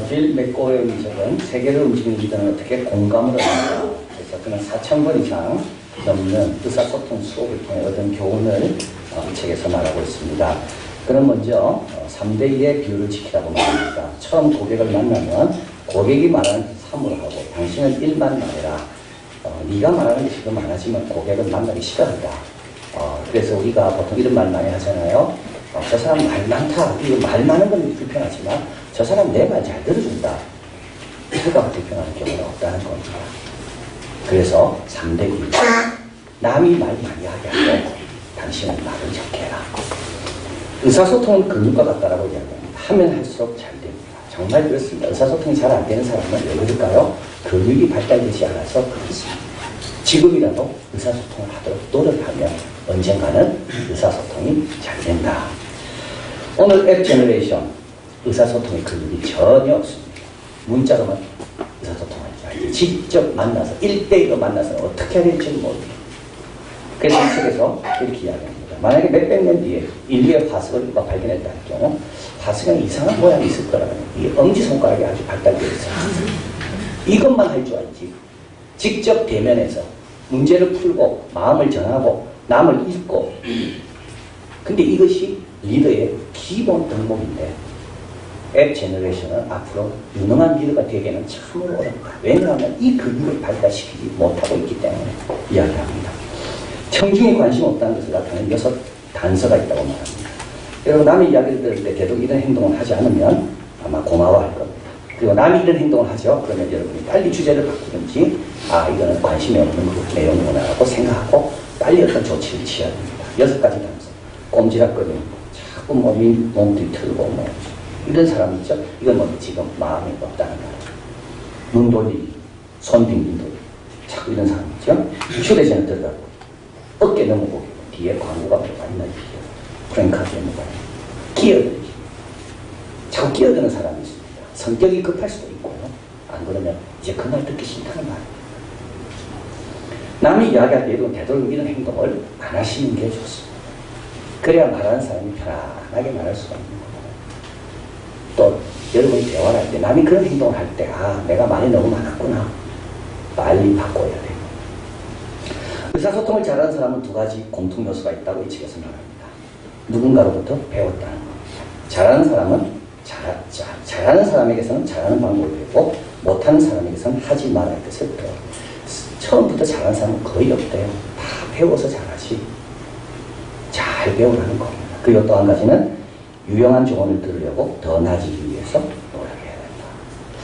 빌 맥고웨이 적은 세계를 움직이는 리더는 어떻게 공감을 합니까? 그래서 그는 4,000번 이상 넘는 의사소통 수업을 통해 얻은 교훈을 이 책에서 말하고 있습니다. 그는 먼저 3대2의 비율을 지키라고 말합니다. 처음 고객을 만나면 고객이 말하는 그 3으로 하고 당신은 1만 말해라. 네가 말하는 게 지금 많아지면 고객은 만나기 싫어한다. 그래서 우리가 보통 이런 말 많이 하잖아요. 저 사람 말 많다. 이거 말 많은 건 불편하지만 저 사람 내 말 잘 들어준다. 그가 불편한 경우는 없다는 겁니다. 그래서 3대2. 남이 말 많이 하게 하고 당신은 말을 적게 해라. 의사소통은 근육과 같다라고 이야기합니다. 하면 할수록 잘 됩니다. 정말 그렇습니다. 의사소통이 잘 안 되는 사람은 왜 그럴까요? 근육이 발달되지 않아서 그렇습니다. 지금이라도 의사소통을 하도록 노력하면 언젠가는 의사소통이 잘 된다. 오늘 앱 제너레이션 의사소통의 근육이 전혀 없습니다. 문자로만 의사소통하지 않아요. 직접 만나서 1대1로 만나서는 어떻게 해야 될지는 모릅니다. 그래서 이 책에서 이렇게 이야기합니다. 만약에 몇백 년 뒤에 인류의 화석을 발견했다 할 경우 화석에는 이상한 모양이 있을 거라는 이 엄지손가락이 아주 발달되어 있어요. 이것만 할 줄 알지. 직접 대면해서 문제를 풀고 마음을 전하고 남을 읽고 근데 이것이 리더의 기본 덕목인데 앱 제너레이션은 앞으로 유능한 리더가 되기에는 참으로 어렵다. 왜냐하면 이 근육을 발달시키지 못하고 있기 때문에 이야기합니다. 청중에 관심 없다는 것을 나타내는 6 단서가 있다고 말합니다. 여러분 남의 이야기를 들을 때 계속 이런 행동을 하지 않으면 아마 고마워할 겁니다. 그리고 남이 이런 행동을 하죠. 그러면 여러분이 빨리 주제를 바꾸든지 이거는 관심이 없는 그 내용이구나 라고 생각하고 빨리 어떤 조치를 취해야 됩니다. 6가지 단서. 꼼지락거리는 거, 자꾸 몸 뒤틀고 이런 사람 있죠. 이건 지금 마음이 없다는 거예요. 눈 돌리기, 손 빙빙 돌리기. 자꾸 이런 사람 있죠. 휴대전화 들어가고 어깨 넘어보기, 뒤에 광고가 뭐가 있나 비교. 프랭카드에 뭐가 있나. 끼어들기. 자꾸 끼어드는 사람이 있습니다. 성격이 급할 수도 있고요. 안 그러면 이제 그 말 듣기 싫다는 말이에요. 남이 이야기할 때도 되도록 이런 행동을 안 하시는 게 좋습니다. 그래야 말하는 사람이 편안하게 말할 수가 있는 거예요. 또 여러분이 대화를 할 때 남이 그런 행동을 할 때 내가 말이 너무 많았구나. 빨리 바꿔야 돼요. 의사소통을 잘하는 사람은 2가지 공통 요소가 있다고 이 책에서 말합니다. 누군가로부터 배웠다는 겁니다. 잘하는 사람에게서는 잘하는 방법을 배우고 못하는 사람에게서는 하지 말아야 할 것을 배워요. 처음부터 잘하는 사람은 거의 없대요. 다 배워서 잘하지. 잘 배우라는 겁니다. 그리고 또 한 가지는 유용한 조언을 들으려고 더 나아지기 위해서 노력해야 된다.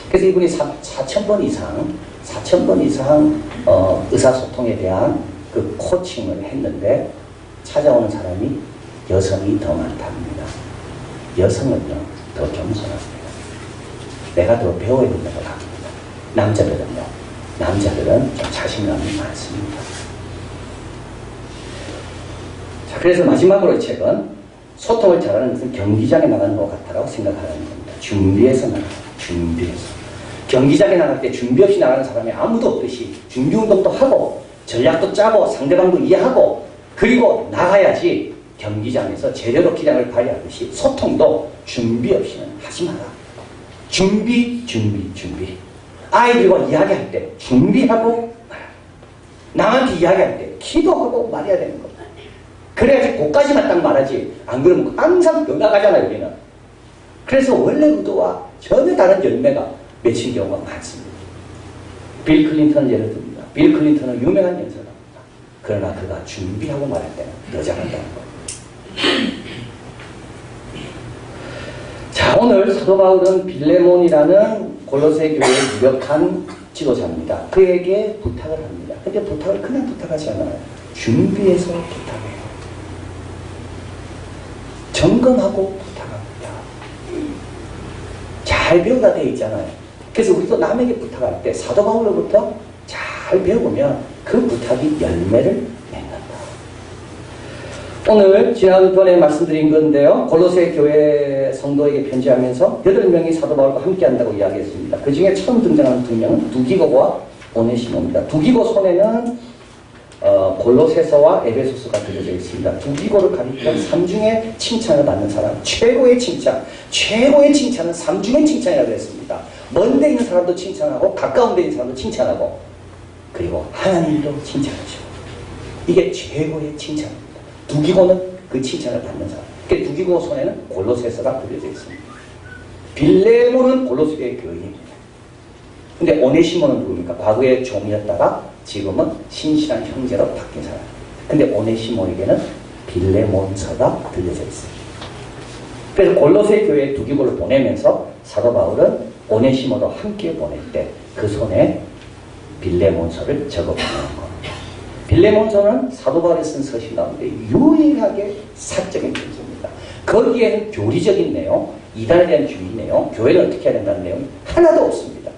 그래서 이분이 4,000번 이상 의사소통에 대한 그 코칭을 했는데 찾아오는 사람이 여성이 더 많답니다. 여성은요 더 겸손합니다. 내가 더 배워야 된다고 합니다. 남자들은 좀 자신감이 많습니다. 자, 그래서 마지막으로 이 책은 소통을 잘하는 것은 경기장에 나가는 것 같다라고 생각하라는 겁니다. 준비해서 나가는 준비해서. 경기장에 나갈 때 준비 없이 나가는 사람이 아무도 없듯이 준비 운동도 하고 전략도 짜고 상대방도 이해하고 그리고 나가야지. 경기장에서 제대로 기량을 발휘하듯이 소통도 준비 없이는 하지 마라. 준비. 아이들과 이야기할 때 준비하고 말아라. 남한테 이야기할 때 기도하고 말해야 되는 겁니다. 그래야지 그까지만 딱 말하지. 안 그러면 항상 변화가잖아요, 우리는. 그래서 원래 의도와 전혀 다른 열매가 맺힌 경우가 많습니다. 빌 클린턴을 예를 듭니다. 빌 클린턴은 유명한 연설가입니다. 그러나 그가 준비하고 말할 때는 더 잘한다는 겁니다. 자, 오늘 사도 바울은 빌레몬이라는 골로새 교회의 유력한 지도자입니다. 그에게 부탁을 합니다. 근데 부탁을 그냥 부탁하지 않아요. 준비해서 부탁해요. 점검하고 부탁합니다. 잘 배우다 돼 있잖아요. 그래서 우리도 남에게 부탁할 때 사도 바울로부터 잘 배우면 그 부탁이 열매를 맺는다. 오늘 지난번에 말씀드린 건데요. 골로새 교회 성도에게 편지하면서 8명이 사도 바울과 함께 한다고 이야기했습니다. 그 중에 처음 등장하는 2명은 두기고와 오네시모입니다. 두기고 손에는 골로새서와 에베소서가 들려져 있습니다. 두 기고를 가리켜 삼중의 칭찬을 받는 사람, 최고의 칭찬은 삼중의 칭찬이라고 했습니다. 먼 데 있는 사람도 칭찬하고 가까운 데 있는 사람도 칭찬하고 그리고 하나님도 칭찬하시고 이게 최고의 칭찬입니다. 두 기고는 그 칭찬을 받는 사람. 그 두 기고 손에는 골로새서가 들려져 있습니다. 빌레몬은 골로새 교인입니다. 근데 오네시모는 누굽니까? 과거에 종이었다가 지금은 신실한 형제로 바뀐 사람. 근데 오네시모에게는 빌레몬서가 들려져 있습니다. 그래서 골로새 교회에 두 기고를 보내면서 사도 바울은 오네시모도 함께 보낼 때 그 손에 빌레몬서를 적어 보내는 겁니다. 빌레몬서는 사도 바울이 쓴 서신 가운데 유일하게 사적인 편지입니다. 거기에는 교리적인 내용, 이단에 대한 주의 내용, 교회를 어떻게 해야 된다는 내용이 하나도 없습니다.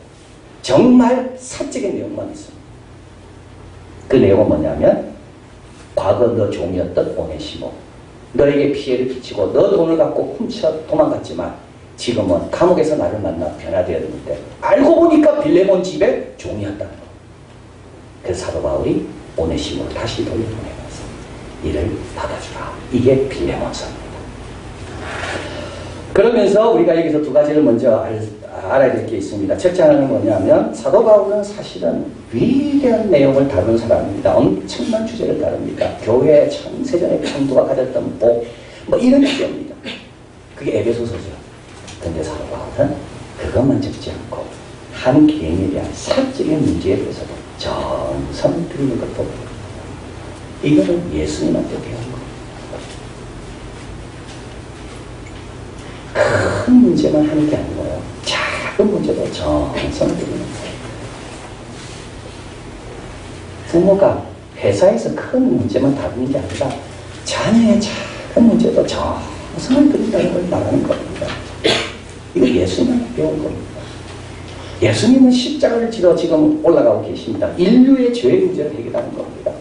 정말 사적인 내용만 있습니다. 그 내용은 뭐냐면 과거 너 종이었던 오네시모, 너에게 피해를 끼치고 너 돈을 갖고 훔쳐 도망갔지만 지금은 감옥에서 나를 만나 변화되었는데 알고 보니까 빌레몬 집에 종이었다는 거. 그래서 사도 바울이 오네시모를 다시 돌려보내면서 이를 받아주라. 이게 빌레몬서입니다. 그러면서 우리가 여기서 두 가지를 먼저 알아야 될 게 있습니다. 첫째 하나는 뭐냐면 사도 바울은 사실은 위대한 내용을 다루는 사람입니다. 엄청난 주제를 다룹니다. 교회 창세전의 편도가 가졌던 복, 뭐 이런 주제입니다. 그게 에베소서죠. 근데 사도 바울은 그것만 적지 않고 한 개인에 대한 사적인 문제에 대해서도 전성을 드리는 것도 보입니다. 이거는 예수님한테 배운 겁니다. 큰 문제만 하는 게 아니고요. 작은 문제도 정성을 드리는 거예요. 부모가 회사에서 큰 문제만 다루는 게 아니라 자녀의 작은 문제도 정성을 드린다는 걸 말하는 겁니다. 이거 예수님한테 배운 겁니다. 예수님은 십자가를 지러 지금 올라가고 계십니다. 인류의 죄의 문제를 해결하는 겁니다.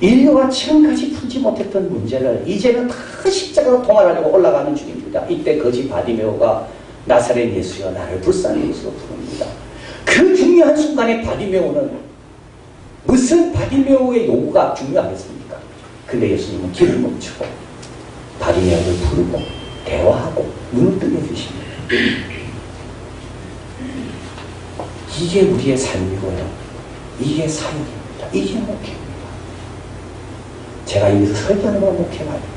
인류가 지금까지 풀지 못했던 문제를 이제는 다 십자가로 통할하려고 올라가는 중입니다. 이때 거지 바디메오가 나사렛 예수여 나를 불쌍히 여기서 부릅니다. 그 중요한 순간에 바디메오는 무슨 바디메오의 요구가 중요하겠습니까? 근데 예수님은 길을 멈추고 바디메오를 부르고 대화하고 눈을 뜨게 해주십니다. 이게 우리의 삶이고요. 이게 사역입니다. 이게 목회입니다. 제가 여기서 설교하는 건 목회가 아닙니다.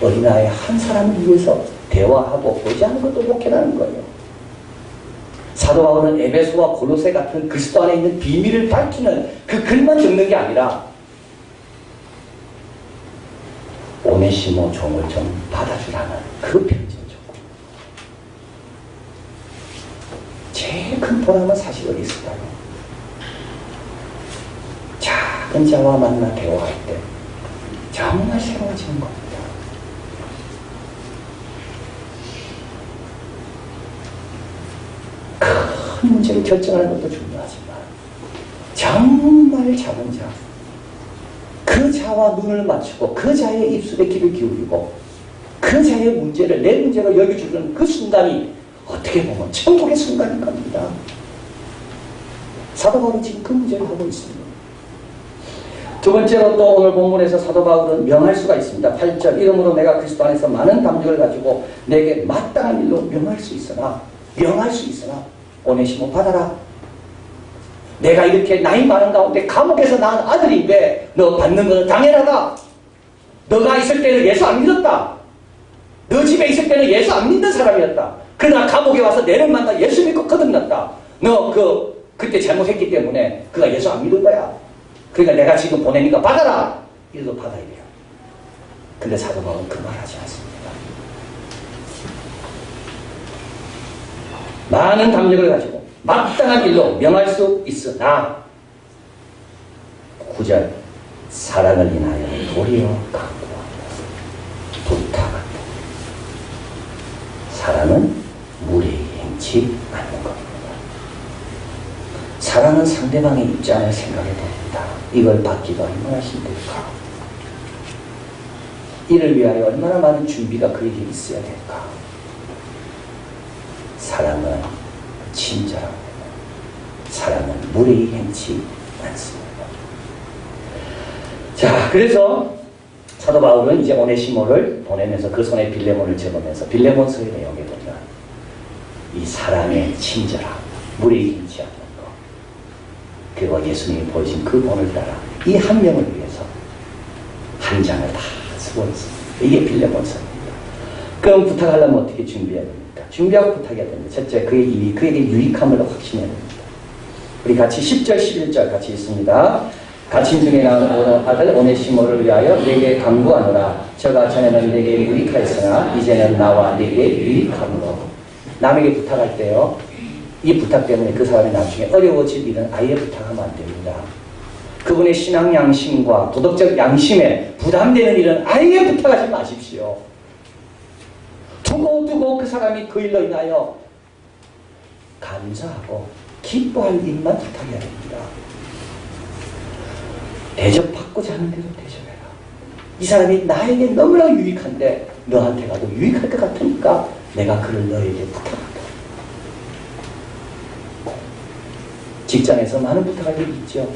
어린아이 한 사람을 위해서 대화하고 보지하는 것도 목회라는 거예요. 사도 바울은 에베소와 골로새 같은 그리스도 안에 있는 비밀을 밝히는 그 글만 적는 게 아니라 오네시모 종을 좀 받아주라는 그 편지를 줬고 제일 큰 보람은 사실 어디 있을까요? 작은 자와 만나 대화할 때 정말 새로워지는 겁니다. 큰 문제를 결정하는 것도 중요하지만 정말 작은 자, 그 자와 눈을 맞추고 그 자의 입술에 귀를 기울이고 그 자의 문제를 내 문제로 여겨주는 그 순간이 어떻게 보면 천국의 순간인 겁니다. 사도 바울은 지금 그 문제를 하고 있습니다. 두 번째로 또 오늘 본문에서 사도 바울은 명할 수가 있습니다. 8절 이러므로 내가 그리스도 안에서 많은 담력을 가지고 내게 마땅한 일로 명할 수 있으나 오네시모 받아라. 내가 이렇게 나이 많은 가운데 감옥에서 낳은 아들인데 너 받는 것은 당연하다. 너가 있을 때는 예수 안 믿었다. 너 집에 있을 때는 예수 안 믿는 사람이었다. 그러나 감옥에 와서 내를 만나 예수 믿고 거듭났다. 너 그때 잘못했기 때문에 그가 예수 안 믿은 거야. 그러니까 내가 지금 보내니까 받아라. 이래도 받아야 돼요. 근데 사도 바울은 그 말 하지 않습니다. 많은 담력을 가지고 마땅한 일로 명할 수 있으나 9절 사랑을 인하여 도리어 강구한다. 부탁한다. 사랑은 무례히 행치 않는 겁니다. 사랑은 상대방의 입장을 생각해 봅니다. 이걸 받기가 얼마나 힘들까? 이를 위하여 얼마나 많은 준비가 그에게 있어야 될까? 사랑은 친절합니다. 사랑은 무례히 행치 않습니다. 자, 그래서 사도 바울은 이제 오네시모를 보내면서 그 손에 빌레몬을 적으면서 빌레몬서의 내용에 보면 이 사랑의 친절함, 물에 이기지 않는 것, 그리고 예수님이 보여준 그 본을 따라 이 한 명을 위해서 한 장을 다 쓰고 있습니다. 이게 빌레몬서입니다. 그럼 부탁하려면 어떻게 준비해야 됩니까? 준비하고 부탁해야 됩니다. 첫째, 그에게 유익함을 확신해야 됩니다. 우리 같이 10절, 11절 같이 있습니다. 갇힌 중에 나온 아들 오네시모를 위하여 내게 간구하노라. 저가 전에는 내게 유익하였으나 이제는 나와 내게 유익함으로. 남에게 부탁할 때요, 이 부탁 때문에 그 사람이 나중에 어려워질 일은 아예 부탁하면 안 됩니다. 그분의 신앙 양심과 도덕적 양심에 부담되는 일은 아예 부탁하지 마십시오. 두고 그 사람이 그 일로 인하여 감사하고 기뻐할 일만 부탁해야 됩니다. 대접받고자 하는 대로 대접해라. 이 사람이 나에게 너무나 유익한데 너한테 가도 유익할 것 같으니까 내가 그를 너에게 부탁한다. 직장에서 많은 부탁할 일이 있죠.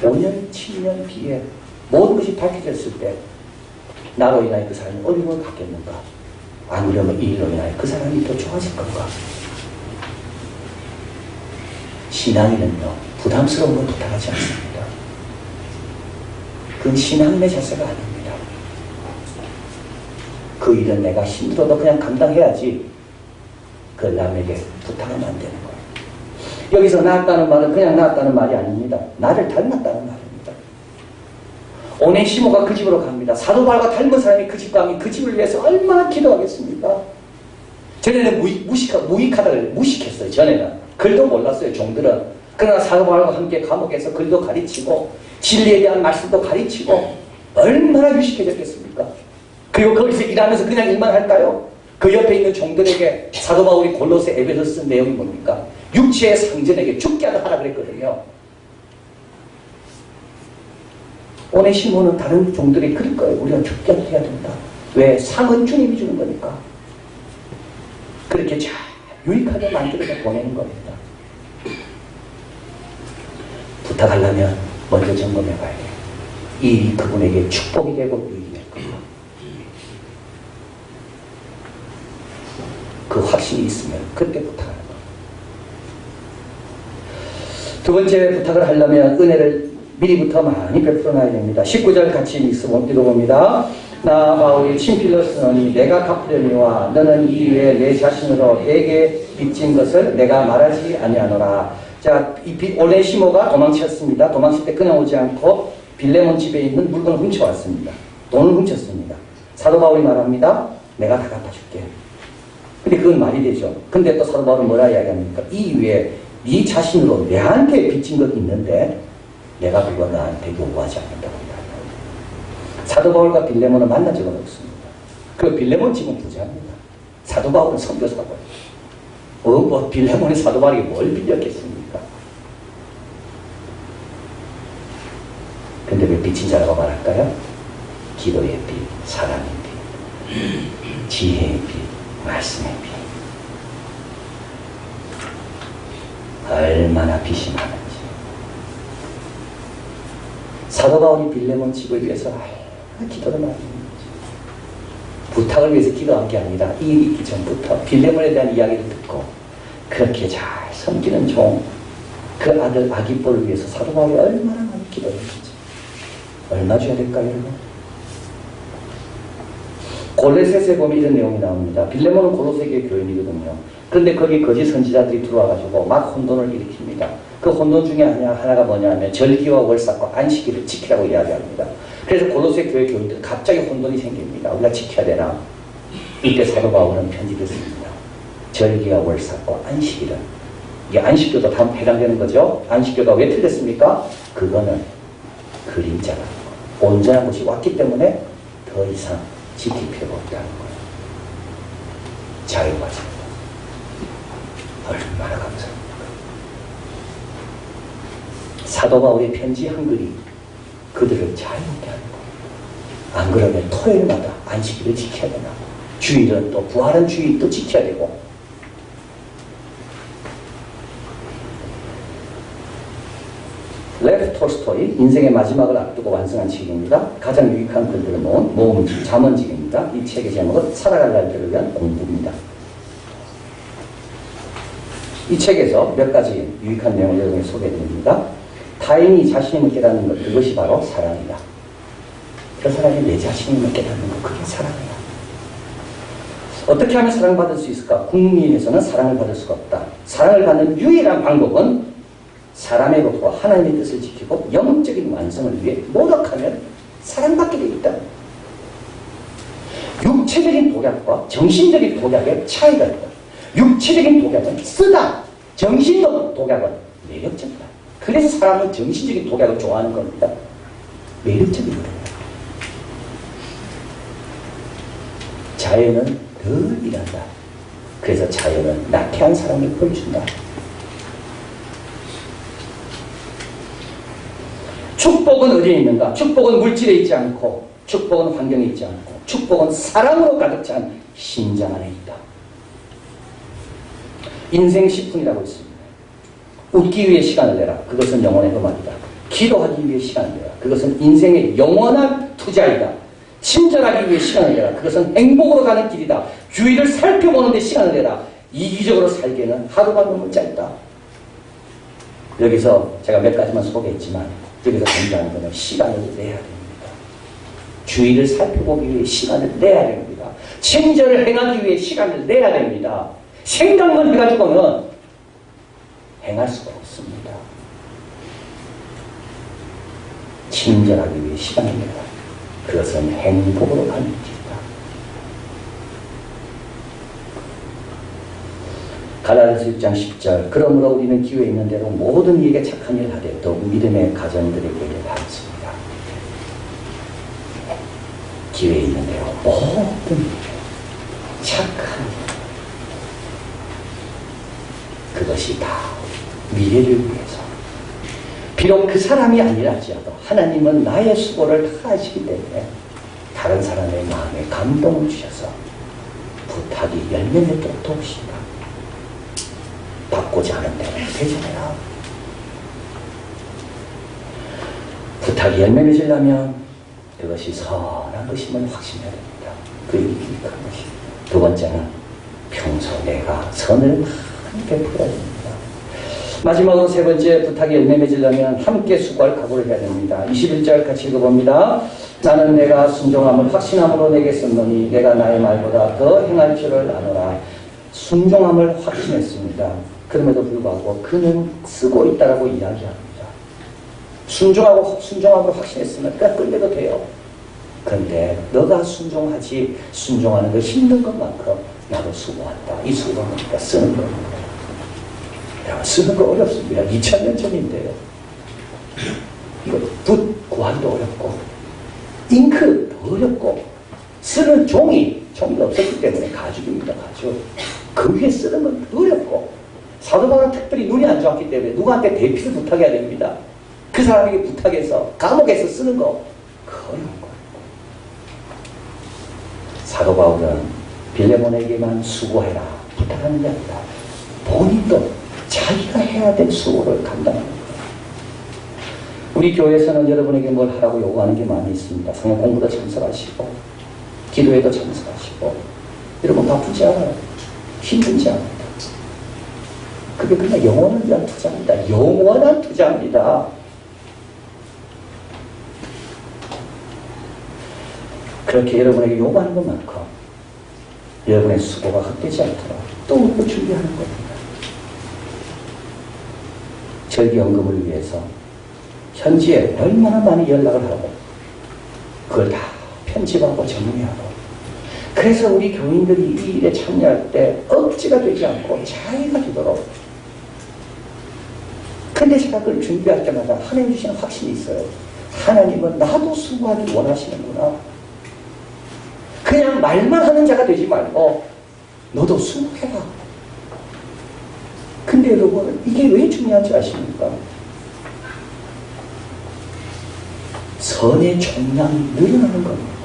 5년, 7년 뒤에 모든 것이 밝혀졌을 때 나로 인하여 그 사람이 어려움을 갖겠는가? 안 그러면 이 일로 인하여 그 사람이 더 좋아질 건가? 신앙인은요, 부담스러운 건 부탁하지 않습니다. 그건 신앙인의 자세가 아닙니다. 그 일은 내가 힘들어도 그냥 감당해야지. 그 남에게 부탁하면 안 되는 거예요. 여기서 나았다는 말은 그냥 나았다는 말이 아닙니다. 나를 닮았다는 말입니다. 오네시모가 그 집으로 갑니다. 사도 바울과 닮은 사람이 그 집 가면 그 집을 위해서 얼마나 기도하겠습니까? 전에는 무익하다고 무식했어요. 전에는 글도 몰랐어요. 종들은. 그러나 사도 바울과 함께 감옥에서 글도 가르치고 진리에 대한 말씀도 가르치고 얼마나 유식해졌겠습니까? 그리고 거기서 일하면서 그냥 일만 할까요? 그 옆에 있는 종들에게 사도 바울이 골로새 에베소 쓴 내용이 뭡니까? 육체의 상전에게 죽게 하라 그랬거든요. 오네시모는 다른 종들이 그럴 거예요. 우리가 죽게 해야 된다. 왜? 상은 주님이 주는 거니까. 그렇게 잘 유익하게 만들어서 보내는 겁니다. 부탁하려면 먼저 점검해 봐야 돼요. 이 일이 그분에게 축복이 되고 유익이 될 건가. 그 확신이 있으면 그때 부탁하는 겁니다. 두 번째 부탁을 하려면 은혜를 미리부터 많이 베풀어놔야 됩니다. 19절 같이 읽어봅니다. 나 바울이 친필로 쓰노니 내가 갚으려니와 너는 이 위에 내 자신으로 내게 빚진 것을 내가 말하지 아니하노라. 자, 오네시모가 도망쳤습니다. 도망칠 때 그냥 오지 않고 빌레몬 집에 있는 물건을 훔쳐왔습니다. 돈을 훔쳤습니다. 사도 바울이 말합니다. 내가 다 갚아줄게. 근데 그건 말이 되죠. 근데 또 사도 바울은 뭐라 이야기합니까? 이 위에 네 자신으로 내한테 빚진 것 있는데 내가 그거 나한테 요구하지 않는다고 이야기합니다. 사도 바울과 빌레몬은 만난 적은 없습니다. 그 빌레몬 집은 부자입니다. 사도 바울은 선교사고요. 뭐 빌레몬이 사도 바울에게 뭘 빌렸겠습니까? 근데 왜 빚진 자라고 말할까요? 기도의 빚, 사랑의 빚, 지혜의 빚, 말씀의 빚. 얼마나 빚이 많은지. 사도 바울이 빌레몬 집을 위해서 얼마나 기도를 많이 했는지. 부탁을 위해서 기도한 게 아니라 이 일이 있기 전부터 빌레몬에 대한 이야기를 듣고 그렇게 잘 섬기는 종, 그 아들 아기뽀를 위해서 사도 바울이 얼마나 많이 기도했는지. 얼마 줘야 될까요, 여러분? 골로새서에 보면 이런 내용이 나옵니다. 빌레몬은 골로새교의 교인이거든요. 그런데 거기 거짓 선지자들이 들어와가지고 막 혼돈을 일으킵니다. 그 혼돈 중에 하나가 뭐냐면 절기와 월삭과 안식일을 지키라고 이야기합니다. 그래서 골로새 교회 교인들 갑자기 혼돈이 생깁니다. 우리가 지켜야 되나? 이때 사도 바울은 편지를 씁니다. 절기와 월삭과 안식일은, 이게 안식교도 다 해당되는 거죠. 안식교가 왜 틀렸습니까? 그거는 그림자라는 거. 온전한 것이 왔기 때문에 더 이상 지킬 필요가 없다는 거예요. 자유가십니다. 얼마나 감사합니까? 사도 바울의 편지 한글이 그들을 자유롭게 하는 거예요. 안 그러면 토요일마다 안식일을 지켜야 되나? 주일은 또 부활한 주일 또 지켜야 되고. 톨스토이 인생의 마지막을 앞두고 완성한 책입니다. 가장 유익한 글들을 모은 모음집, 잠언집입니다. 이 책의 제목은 살아갈 날들을 위한 공부입니다. 이 책에서 몇 가지 유익한 내용을 여러분에게 소개해드립니다. 타인이 자신임을 깨닫는 것, 그것이 바로 사랑이다. 그 사람이 내 자신임을 깨닫는 것, 그게 사랑이다. 어떻게 하면 사랑받을 수 있을까? 국민에서는 사랑을 받을 수가 없다. 사랑을 받는 유일한 방법은 사람의로부터 하나님의 뜻을 지키고 영적인 완성을 위해 노력하면 사랑받게 되어 있다. 육체적인 독약과 정신적인 독약의 차이가 있다. 육체적인 독약은 쓰다. 정신적 독약은 매력적이다. 그래서 사람은 정신적인 독약을 좋아하는 겁니다. 매력적인 거예요. 자연은 늘 일한다. 그래서 자연은 나태한 사람을 보여준다. 축복은 어디에 있는가? 축복은 물질에 있지 않고, 축복은 환경에 있지 않고, 축복은 사랑으로 가득 찬 심장 안에 있다. 인생 10분이라고 있습니다. 웃기 위해 시간을 내라. 그것은 영혼의 음악이다. 기도하기 위해 시간을 내라. 그것은 인생의 영원한 투자이다. 친절하기 위해 시간을 내라. 그것은 행복으로 가는 길이다. 주위를 살펴보는 데 시간을 내라. 이기적으로 살기에는 하루가 너무 짧다. 여기서 제가 몇 가지만 소개했지만 여기서 중요한 것은 시간을 내야 됩니다. 주위를 살펴보기 위해 시간을 내야 됩니다. 친절을 행하기 위해 시간을 내야 됩니다. 생각만 해가지고는 행할 수가 없습니다. 친절하기 위해 시간을 내라. 그것은 행복으로 가는 길이다. 갈라디아서 6장 10절 그러므로 우리는 기회 있는 대로 모든 이에게 착한 일을 하되 또 믿음의 가정들에게 하였습니다. 기회 있는 대로 모든 착한 일 그것이 다 미래를 위해서 비록 그 사람이 아니랄지라도 하나님은 나의 수고를 다 아시기 때문에 다른 사람의 마음에 감동을 주셔서 부탁이 열매 맺도록 도우신다. 받고자 하는 대로 되잖아요. 부탁이 열매 맺으려면 그것이 선한 것임을 확신해야 됩니다. 그 유익한 것이. 두 번째는 평소 내가 선을 많이 베풀어야 됩니다. 마지막으로 세 번째, 부탁이 열매 맺으려면 함께 수고할 각오를 해야 됩니다. 21절 같이 읽어봅니다. 나는 내가 순종함을 확신함으로 내게 썼노니 내가 나의 말보다 더 행할 줄을 아노라. 순종함을 확신했습니다. 그럼에도 불구하고 그는 쓰고 있다라고 이야기합니다. 순종함을 확신했으면 그냥 끌려도 돼요. 그런데 너가 순종하는 거 힘든 것만큼 나도 수고한다. 이 수고는 그러니까 쓰는 겁니다. 쓰는 거 어렵습니다. 2000년 전인데요. 이거 붓 구하기도 어렵고 잉크 어렵고 쓰는 종이가 없었기 때문에 가죽입니다. 가죽. 그 위에 쓰는 건 어렵고 사도 바울은 특별히 눈이 안 좋았기 때문에 누구한테 대피를 부탁해야 됩니다. 그 사람에게 부탁해서 감옥에서 쓰는 거 어려운 거예요. 사도 바울은 빌레몬에게만 수고해라 부탁하는 게 아니라 본인도 자기가 해야 될 수고를 감당하는 거예요. 우리 교회에서는 여러분에게 뭘 하라고 요구하는 게 많이 있습니다. 성경 공부도 참석하시고 기도에도 참석하시고 여러분 바쁘지 않아요. 힘들지 않아요. 그게 그냥 영혼을 위한 투자입니다. 영원한 투자입니다. 그렇게 여러분에게 요구하는 것만큼 여러분의 수고가 헛되지 않도록 또 준비하는 겁니다. 절기연금을 위해서 현지에 얼마나 많이 연락을 하고 그걸 다 편집하고 정리하고 그래서 우리 교인들이 이 일에 참여할 때 억지가 되지 않고 자기가 되도록 근데 제가 그걸 준비할 때마다 하나님 주시는 확신이 있어요. 하나님은 나도 수고하기 원하시는구나. 그냥 말만 하는 자가 되지 말고 너도 수고해라. 근데 여러분 이게 왜 중요한지 아십니까? 선의 총량이 늘어나는 겁니다.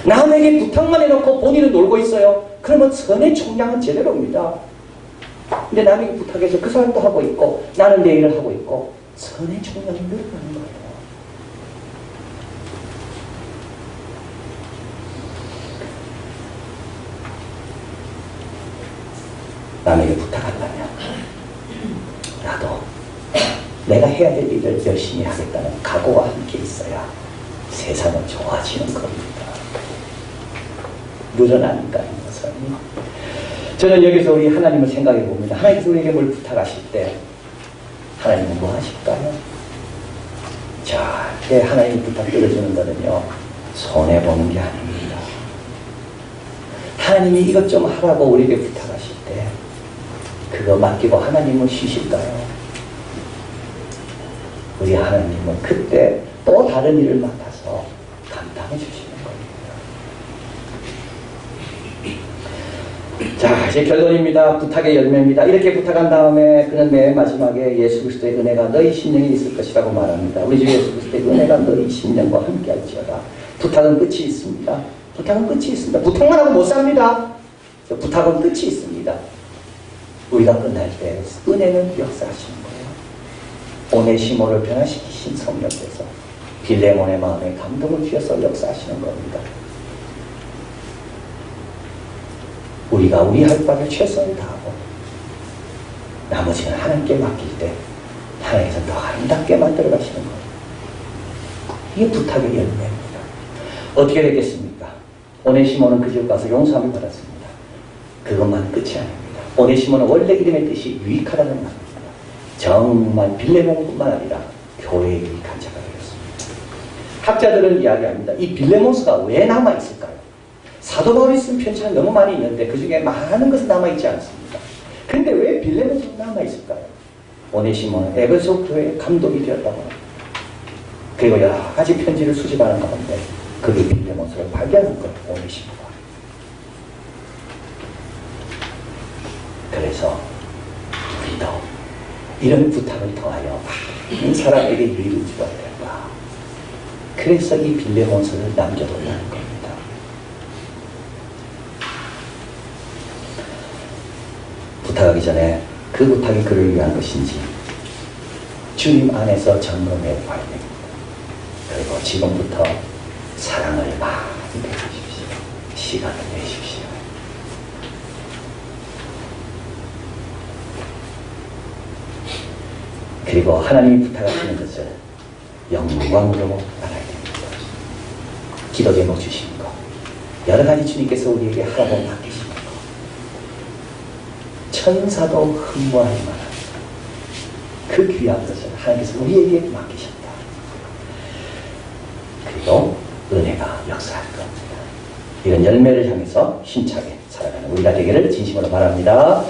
남에게 부탁만 해놓고 본인은 놀고 있어요. 그러면 선의 총량은 제대로입니다. 근데 남에게 부탁해서 그 사람도 하고 있고 나는 내 일을 하고 있고 선의 총량이 늘어나는 거예요. 남에게 부탁한다면 나도 내가 해야 될 일을 열심히 하겠다는 각오와 함께 있어야 세상은 좋아지는 겁니다. 늘어나니까 이것은. 저는 여기서 우리 하나님을 생각해 봅니다. 하나님께서 우리에게 뭘 부탁하실 때 하나님은 뭐 하실까요? 자, 하나님 부탁 들어주는 거는요, 손해보는 게 아닙니다. 하나님이 이것 좀 하라고 우리에게 부탁하실 때 그거 맡기고 하나님은 쉬실까요? 우리 하나님은 그때 또 다른 일을 맡아서 감당해 주시는 겁니다. 자, 이제 결론입니다. 부탁의 열매입니다. 이렇게 부탁한 다음에 그는 맨 마지막에 예수 그리스도의 은혜가 너희 심령에 있을 것이라고 말합니다. 우리 주 예수 그리스도의 은혜가 너희 심령과 함께 할지어다. 부탁은 끝이 있습니다. 부탁은 끝이 있습니다. 부탁만 하고 못 삽니다. 부탁은 끝이 있습니다. 우리가 끝날 때 은혜는 역사하시는 거예요. 오네시모를 변화시키신 성령께서 빌레몬의 마음에 감동을 주셔서 역사하시는 겁니다. 우리가 우리 할 바를 최선을 다하고 나머지는 하나님께 맡길 때 하나님께서 더 아름답게 만들어 가시는 거예요. 이게 부탁의 열매입니다. 어떻게 되겠습니까? 오네시모는 그 집 가서 용서함을 받았습니다. 그것만은 끝이 아닙니다. 오네시모는 원래 이름의 뜻이 유익하다는 말입니다. 정말 빌레몬뿐만 아니라 교회에 유익한 자가 되었습니다. 학자들은 이야기합니다. 이 빌레몬스가 왜 남아있을까요? 사도 바울이 쓴 편지가 너무 많이 있는데 그 중에 많은 것은 남아있지 않습니다. 그런데 왜 빌레몬스가 남아있을까요? 오네시모는 에베소 교회의 감독이 되었다고 합니다. 그리고 여러 가지 편지를 수집하는 가운데 그게 빌레몬스를 발견한 것, 오네시모가. 그래서 우리도 이런 부탁을 통하여 많은 사람에게 유익을 주어야 된다. 그래서 이 빌레몬서를 남겨뒀다는 겁니다. 부탁하기 전에 그 부탁이 그를 위한 것인지 주님 안에서 점검해 봐야 됩니다. 그리고 지금부터 사랑을 많이 베푸십시오. 시간을 내십시오. 그리고 하나님이 부탁하시는 것을 영광으로 알아야 됩니다. 기도 제목 주시는 것, 여러 가지 주님께서 우리에게 하라고 맡기시는 것, 천사도 흠모할 만한 그 귀한 것을 하나님께서 우리에게 맡기셨다. 그리고 은혜가 역사할 겁니다. 이런 열매를 향해서 힘차게 살아가는 우리가 되기를 진심으로 바랍니다.